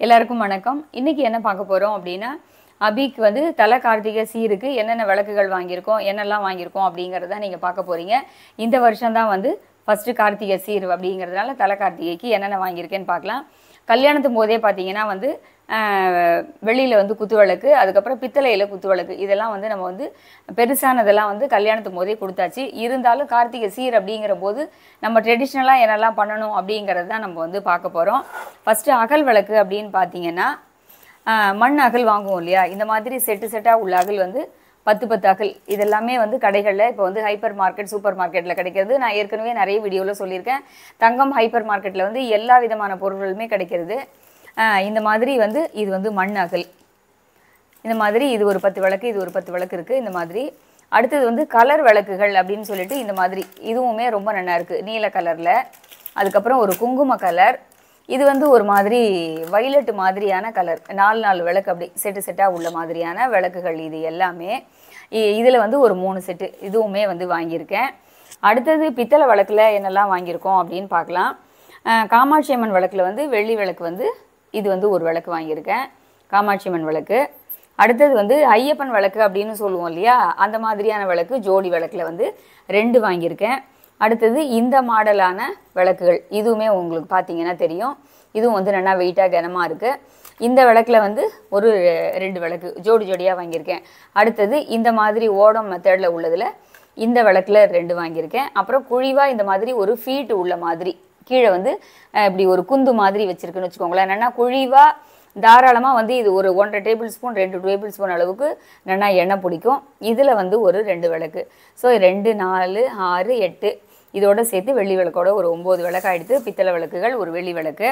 எல்லாருக்கும் வணக்கம். இன்னைக்கு என்ன பார்க்க போறோம் அப்படின்னா, அபிக்கு வந்து தல கார்த்திகை சீருக்கு என்னென்ன விளக்குகள் வாங்கியிருக்கோம், என்னெல்லாம் வாங்கியிருக்கோம் அப்படிங்கிறத நீங்க பார்க்க போறீங்க. இந்த வருஷம் தான் வந்து ஃபர்ஸ்ட் கார்த்திகை சீர் அப்படிங்கிறதுனால தல கார்த்திகைக்கு என்னென்ன வாங்கியிருக்கேன்னு பார்க்கலாம். கல்யாணத்தும் போதே பார்த்தீங்கன்னா வந்து வெள்ளியில் வந்து குத்துவிளக்கு, அதுக்கப்புறம் பித்தளையில் குத்துவிளக்கு, இதெல்லாம் வந்து நம்ம வந்து பெருசானதெல்லாம் வந்து கல்யாணத்தும் போதே கொடுத்தாச்சு. இருந்தாலும் கார்த்திகை சீர் அப்படிங்கிற போது நம்ம ட்ரெடிஷ்னலாக என்னெல்லாம் பண்ணணும் அப்படிங்கிறது தான் நம்ம வந்து பார்க்க போகிறோம். ஃபஸ்ட்டு அகல் விளக்கு அப்படின்னு பார்த்தீங்கன்னா மண் அகல் வாங்குவோம் இல்லையா, இந்த மாதிரி செட்டு செட்டாக உள்ள அகல் வந்து 10 அகல் இதெல்லாமே வந்து கடைகளில் இப்போ வந்து ஹைப்பர் மார்க்கெட் சூப்பர் மார்க்கெட்டில் கிடைக்கிறது. நான் ஏற்கனவே நிறைய வீடியோவில் சொல்லியிருக்கேன். தங்கம் ஹைப்பர் மார்க்கெட்டில் வந்து எல்லா விதமான பொருட்களுமே கிடைக்கிறது. இந்த மாதிரி வந்து இது வந்து மண் அகல், இந்த மாதிரி இது ஒரு 10 விளக்கு, இது ஒரு 10 விளக்கு இருக்குது. இந்த மாதிரி அடுத்தது வந்து கலர் விளக்குகள் அப்படின்னு சொல்லிட்டு இந்த மாதிரி இதுவுமே ரொம்ப நல்லா இருக்குது, நீல கலரில். அதுக்கப்புறம் ஒரு குங்கும கலர், இது வந்து ஒரு மாதிரி வைலட் மாதிரியான கலர், 4 விளக்கு அப்படி செட்டு செட்டாக உள்ள மாதிரியான விளக்குகள். இது எல்லாமே இதில் வந்து ஒரு 3 செட்டு இதுவுமே வந்து வாங்கியிருக்கேன். அடுத்தது பித்தளை விளக்கில் என்னெல்லாம் வாங்கியிருக்கோம் அப்படின்னு பார்க்கலாம். காமாட்சி அம்மன் விளக்கில் வந்து வெள்ளி விளக்கு வந்து இது வந்து ஒரு விளக்கு வாங்கியிருக்கேன், காமாட்சி அம்மன் விளக்கு. அடுத்தது வந்து ஐயப்பன் விளக்கு அப்படின்னு சொல்லுவோம் இல்லையா, அந்த மாதிரியான விளக்கு ஜோடி விளக்கில் வந்து 2 வாங்கியிருக்கேன். அடுத்தது இந்த மாடலான விளக்குகள், இதுவுமே உங்களுக்கு பார்த்தீங்கன்னா தெரியும், இதுவும் வந்து நல்லா வெயிட்டாக கனமாக இருக்குது. இந்த விளக்கில் வந்து ஒரு 2 விளக்கு ஜோடி ஜோடியாக வாங்கியிருக்கேன். அடுத்தது இந்த மாதிரி ஓடம் மெத்தடில் உள்ளதில் இந்த விளக்கில் 2 வாங்கியிருக்கேன். அப்புறம் குழிவாக இந்த மாதிரி ஒரு ஃபீட் உள்ள மாதிரி கீழே வந்து இப்படி ஒரு குந்து மாதிரி வச்சுருக்குன்னு வச்சுக்கோங்களேன். என்னென்னா குழிவாக தாராளமாக வந்து இது ஒரு 1.5 டேபிள் ஸ்பூன் 2 டேபிள் ஸ்பூன் அளவுக்கு நல்லா எண்ணெய் பிடிக்கும். இதில் வந்து ஒரு 2 விளக்கு. ஸோ 2, 4, 6, 8 இதோடு சேர்த்து வெள்ளி விளக்கோட ஒரு 9 விளக்கு ஆகிடுது. பித்தளை விளக்குகள் ஒரு வெள்ளி விளக்கு.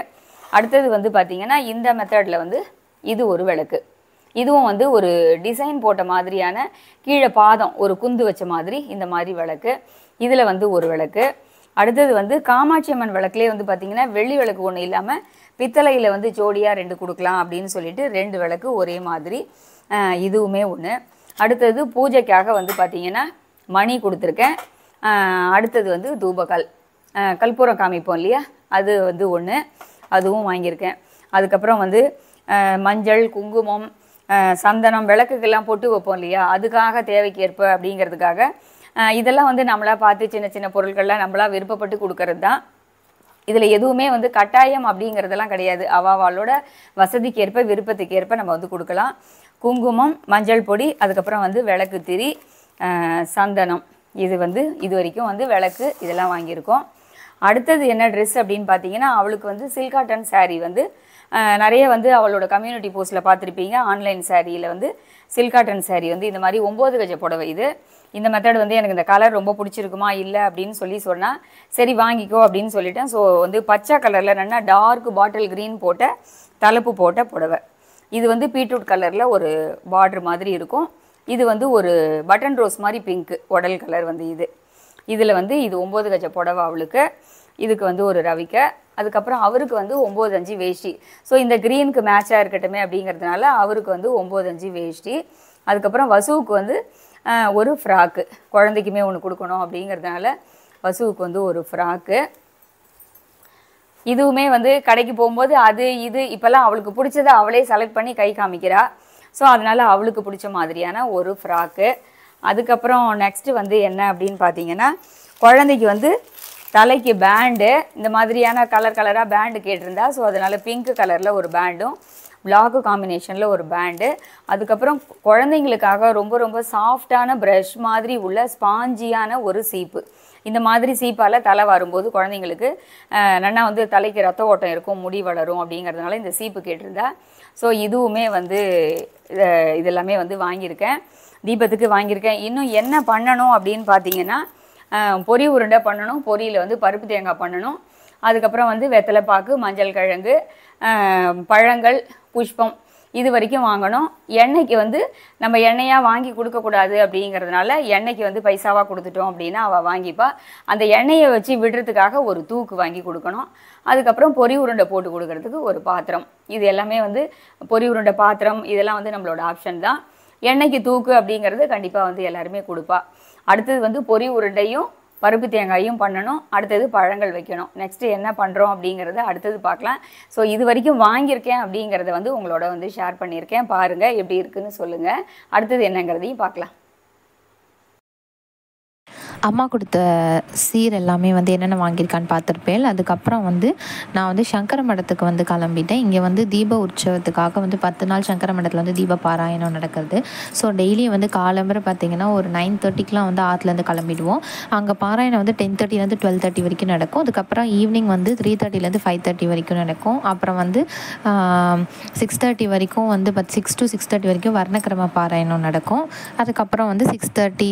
அடுத்தது வந்து பார்த்திங்கன்னா இந்த மெத்தடில் வந்து இது ஒரு விளக்கு, இதுவும் வந்து ஒரு டிசைன் போட்ட மாதிரியான கீழே பாதம் ஒரு குந்து வச்ச மாதிரி இந்த மாதிரி விளக்கு, இதில் வந்து ஒரு விளக்கு. அடுத்தது வந்து காமாட்சி அம்மன் விளக்குலேயே வந்து பார்த்திங்கன்னா வெள்ளி விளக்கு ஒன்று இல்லாமல் பித்தளையில் வந்து ஜோடியாக 2 கொடுக்கலாம் அப்படின்னு சொல்லிட்டு 2 விளக்கு ஒரே மாதிரி, இதுவுமே ஒன்று. அடுத்தது பூஜைக்காக வந்து பார்த்திங்கன்னா மணி கொடுத்துருக்கேன். அடுத்தது வந்து தூபக்கால், கற்பூரம் காமிப்போம் இல்லையா, அது வந்து ஒன்று, அதுவும் வாங்கியிருக்கேன். அதுக்கப்புறம் வந்து மஞ்சள், குங்குமம், சந்தனம், விளக்குக்கெல்லாம் பொட்டு வைப்போம் இல்லையா, அதுக்காக தேவைக்கு ஏற்ப அப்படிங்கிறதுக்காக இதெல்லாம் வந்து நம்மளாக பார்த்து சின்ன சின்ன பொருட்கள்லாம் நம்மளாக விருப்பப்பட்டு கொடுக்கறது தான். இதில் எதுவுமே வந்து கட்டாயம் அப்படிங்கிறதெல்லாம் கிடையாது, அவாவாளோட வசதிக்கு ஏற்ப விருப்பத்துக்கு ஏற்ப நம்ம வந்து கொடுக்கலாம். குங்குமம், மஞ்சள் பொடி, அதுக்கப்புறம் வந்து விளக்கு திரி, சந்தனம், இது வந்து இது வரைக்கும் வந்து விளக்கு இதெல்லாம் வாங்கியிருக்கோம். அடுத்தது என்ன ட்ரெஸ் அப்படின்னு பார்த்தீங்கன்னா, அவளுக்கு வந்து சில்க் காட்டன் சாரீ வந்து நிறைய வந்து அவளோட கம்யூனிட்டி போஸ்ட்டில் பார்த்துருப்பீங்க. ஆன்லைன் சாரியில் வந்து சில்க் காட்டன் சாரீ வந்து இந்த மாதிரி 9 கஜ புடவை. இது இந்த மெத்தட் வந்து எனக்கு இந்த கலர் ரொம்ப பிடிச்சிருக்குமா இல்லை அப்படின்னு சொன்னால் சரி வாங்கிக்கோ அப்படின்னு சொல்லிட்டேன். ஸோ வந்து பச்சை கலரில் நல்லா டார்க் பாட்டில் க்ரீன் போட்ட தலைப்பு போட்ட புடவை. இது வந்து பீட்ரூட் கலரில் ஒரு பார்டர் மாதிரி இருக்கும். இது வந்து ஒரு பட்டன் ரோஸ் மாதிரி பிங்க்கு உடல் கலர் வந்து இது. இதில் வந்து இது 9 கஜ புடவை அவளுக்கு. இதுக்கு வந்து ஒரு ரவிக்கை. அதுக்கப்புறம் அவருக்கு வந்து 9 வேஷ்டி. ஸோ இந்த க்ரீனுக்கு மேட்சாக இருக்கட்டுமே அப்படிங்கிறதுனால அவருக்கு வந்து 9 வேஷ்டி. அதுக்கப்புறம் வசுவுக்கு வந்து ஒரு ஃப்ராக்கு, குழந்தைக்குமே ஒன்று கொடுக்கணும் அப்படிங்கிறதுனால வசுவுக்கு வந்து ஒரு ஃப்ராக்கு. இதுவுமே வந்து கடைக்கு போகும்போது அது இது இப்போல்லாம் அவளுக்கு பிடிச்சதை அவளே செலக்ட் பண்ணி கை காமிக்கிறா. ஸோ அதனால் அவளுக்கு பிடிச்ச மாதிரியான ஒரு ஃப்ராக்கு. அதுக்கப்புறம் நெக்ஸ்ட்டு வந்து என்ன அப்படின்னு பார்த்தீங்கன்னா, குழந்தைக்கு வந்து தலைக்கு பேண்டு, இந்த மாதிரியான கலராக பேண்டு கேட்டிருந்தா. ஸோ அதனால் பிங்க் கலரில் ஒரு பேண்டும் பிளாக்கு காம்பினேஷனில் ஒரு பேண்டு. அதுக்கப்புறம் குழந்தைங்களுக்காக ரொம்ப ரொம்ப சாஃப்டான ப்ரஷ் மாதிரி உள்ள ஸ்பாஞ்சியான ஒரு சீப்பு. இந்த மாதிரி சீப்பால் தலை வரும்போது குழந்தைங்களுக்கு நல்லா வந்து தலைக்கு ரத்த ஓட்டம் இருக்கும், முடி வளரும் அப்படிங்கிறதுனால இந்த சீப்பு கேட்டிருந்தா. ஸோ இதுவுமே வந்து இதெல்லாமே வந்து வாங்கியிருக்கேன், தீபத்துக்கு வாங்கியிருக்கேன். இன்னும் என்ன பண்ணணும் அப்படின்னு பார்த்தீங்கன்னா, பொரி உருண்டை பண்ணணும், பொரியில் வந்து பருப்பு தேங்காய் பண்ணணும். அதுக்கப்புறம் வந்து வெத்தலை பாக்கு, மஞ்சள் கிழங்கு, பழங்கள், புஷ்பம் இது வரைக்கும் வாங்கணும். எண்ணெய்க்கு வந்து நம்ம எண்ணெயாக வாங்கி கொடுக்கக்கூடாது அப்படிங்கிறதுனால எண்ணெய்க்கு வந்து பைசாவாக கொடுத்துட்டோம் அப்படின்னா அவள் வாங்கிப்பா. அந்த எண்ணெயை வச்சு விடுறதுக்காக ஒரு தூக்கு வாங்கி கொடுக்கணும். அதுக்கப்புறம் பொரி உருண்டை போட்டு கொடுக்கறதுக்கு ஒரு பாத்திரம். இது எல்லாமே வந்து பொரி உருண்டை பாத்திரம் இதெல்லாம் வந்து நம்மளோட ஆப்ஷன் தான். எண்ணெய்க்கு தூக்கு அப்படிங்கிறது கண்டிப்பாக வந்து எல்லாருமே கொடுப்பா. அடுத்தது வந்து பொரி உருண்டையும் பருப்பு தேங்காயும் பண்ணணும், அடுத்தது பழங்கள் வைக்கணும். நெக்ஸ்ட்டு என்ன பண்ணுறோம் அப்படிங்கிறத அடுத்தது பார்க்கலாம். ஸோ இது வரைக்கும் வாங்கியிருக்கேன் அப்படிங்கிறத வந்து உங்களோட வந்து ஷேர் பண்ணியிருக்கேன். பாருங்கள் எப்படி இருக்குன்னு சொல்லுங்கள். அடுத்தது என்னங்கிறதையும் பார்க்கலாம். அம்மா கொடுத்த சீர் எல்லாமே வந்து என்னென்ன வாங்கியிருக்கான்னு பார்த்துருப்பேன். அதுக்கப்புறம் வந்து நான் வந்து சங்கர மடத்துக்கு வந்து கிளம்பிட்டேன். இங்கே வந்து தீப உற்சவத்துக்காக வந்து 10 நாள் சங்கர மடத்தில் வந்து தீப பாராயணம் நடக்கிறது. ஸோ டெய்லியும் வந்து காலம்பரை பார்த்திங்கன்னா ஒரு 9:30க்குலாம் வந்து ஆற்றுலேருந்து கிளம்பிடுவோம். அங்கே பாராயணம் வந்து 10:30லேருந்து 12:30 வரைக்கும் நடக்கும். அதுக்கப்புறம் ஈவினிங் வந்து 3:30லேருந்து 5:30 வரைக்கும் நடக்கும். அப்புறம் வந்து 6:30 வரைக்கும் வந்து 6 to 6:30 வரைக்கும் வர்ணக்கிரம பாராயணம் நடக்கும். அதுக்கப்புறம் வந்து 6:30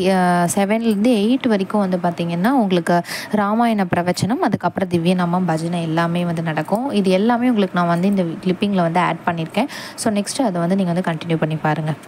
7லேருந்து 8 வரைக்கும் வந்து பார்த்திங்கன்னா உங்களுக்கு ராமாயண பிரவச்சனம், அதுக்கப்புறம் திவ்ய நாமம் பஜனை எல்லாமே வந்து நடக்கும். இது எல்லாமே உங்களுக்கு நான் வந்து இந்த கிளிப்பிங்கில் வந்து ஆட் பண்ணியிருக்கேன். ஸோ நெக்ஸ்ட்டு அதை வந்து நீங்கள் வந்து கண்டினியூ பண்ணி பாருங்கள்.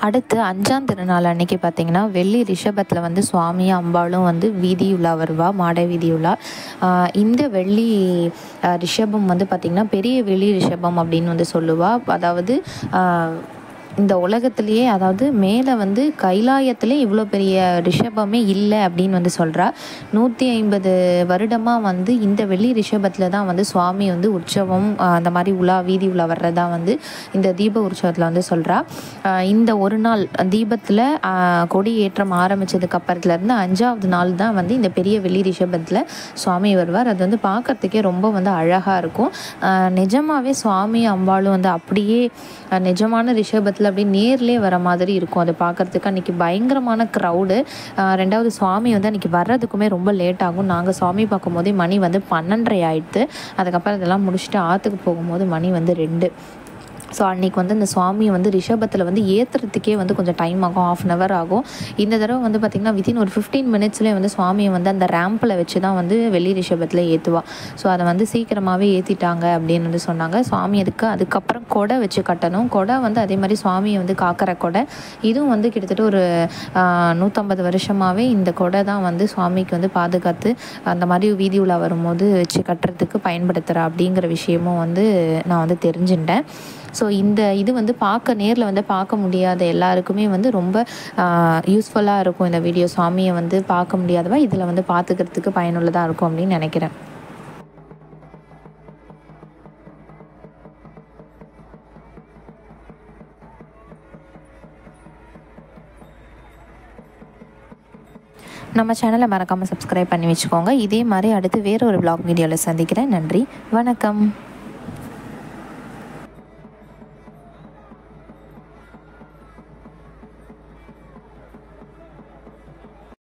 அடுத்து 5ஆம் திருநாள் அன்னைக்கு பார்த்திங்கன்னா வெள்ளி ரிஷபத்தில் வந்து சுவாமியும் அம்பாளும் வந்து வீதி உலா வருவா, மாட வீதி உலா. இந்த வெள்ளி ரிஷபம் வந்து பார்த்திங்கன்னா பெரிய வெள்ளி ரிஷபம் அப்படின்னு வந்து சொல்லுவா. அதாவது இந்த உலகத்திலேயே, அதாவது மேலே வந்து கைலாயத்திலே இவ்வளோ பெரிய ரிஷபமே இல்லை அப்படின்னு வந்து சொல்கிறா. 150 வருடமாக வந்து இந்த வெள்ளி ரிஷபத்தில் தான் வந்து சுவாமி வந்து உற்சவம் அந்த மாதிரி வீதி உலா வர்றதா வந்து இந்த தீப உற்சவத்தில் வந்து சொல்கிறா. இந்த ஒரு நாள் தீபத்தில் கொடி ஏற்றம் ஆரம்பித்ததுக்கு அப்புறத்துலேருந்து 5ஆவது நாள் தான் வந்து இந்த பெரிய வெள்ளி ரிஷபத்தில் சுவாமி வருவார். அது வந்து பார்க்குறதுக்கே ரொம்ப வந்து அழகாக இருக்கும். நிஜமாகவே சுவாமி அம்பாளும் வந்து அப்படியே நிஜமான ரிஷபத்தில் அப்படியே நேர்லேயே வர மாதிரி இருக்கும். அதை பார்க்குறதுக்கு அன்றைக்கி பயங்கரமான க்ரௌடு. 2வது சுவாமி வந்து அன்றைக்கி வர்றதுக்குமே ரொம்ப லேட் ஆகும். நாங்கள் சுவாமி பார்க்கும்போதே மணி வந்து 12:30 ஆகிடுது. அதுக்கப்புறம் இதெல்லாம் முடிச்சுட்டு ஆற்றுக்கு போகும்போது மணி வந்து 2. ஸோ அன்றைக்கி வந்து இந்த சுவாமியை வந்து ரிஷபத்தில் வந்து ஏற்றுறதுக்கே வந்து கொஞ்சம் டைம் ஆகும், 1/2 hour ஆகும். இந்த தடவை வந்து பார்த்திங்கன்னா வித்தின் ஒரு 15 minutesலேயே வந்து சுவாமியை வந்து அந்த ரேம்பில் வச்சு தான் வந்து வெள்ளி ரிஷபத்தில் ஏற்றுவா. ஸோ அதை வந்து சீக்கிரமாகவே ஏற்றிட்டாங்க அப்படின்னு வந்து சொன்னாங்க. சுவாமி அதுக்கப்புறம் கொடை வச்சு கட்டணும். கொடை வந்து அதே மாதிரி சுவாமியை வந்து காக்கிற கொடை. இதுவும் வந்து கிட்டத்தட்ட ஒரு 150 வருஷமாகவே இந்த கொடை தான் வந்து சுவாமிக்கு வந்து பாதுகாத்து அந்த மாதிரி வீதி உலா வரும்போது வச்சு கட்டுறதுக்கு பயன்படுத்துகிறா அப்படிங்கிற விஷயமும் வந்து நான் வந்து தெரிஞ்சுட்டேன். ஸோ இது வந்து நேரில் வந்து பார்க்க முடியாத எல்லாருக்குமே வந்து ரொம்ப யூஸ்ஃபுல்லாக இருக்கும் இந்த வீடியோ. சுவாமியை வந்து பார்க்க முடியாதவா இதில் வந்து பார்த்துக்கிறதுக்கு பயனுள்ளதாக இருக்கும் அப்படின்னு நினைக்கிறேன். நம்ம சேனலை மறக்காமல் சப்ஸ்கிரைப் பண்ணி வச்சுக்கோங்க. இதே மாதிரி அடுத்து வேறு ஒரு vlog வீடியோவில் சந்திக்கிறேன். நன்றி, வணக்கம்.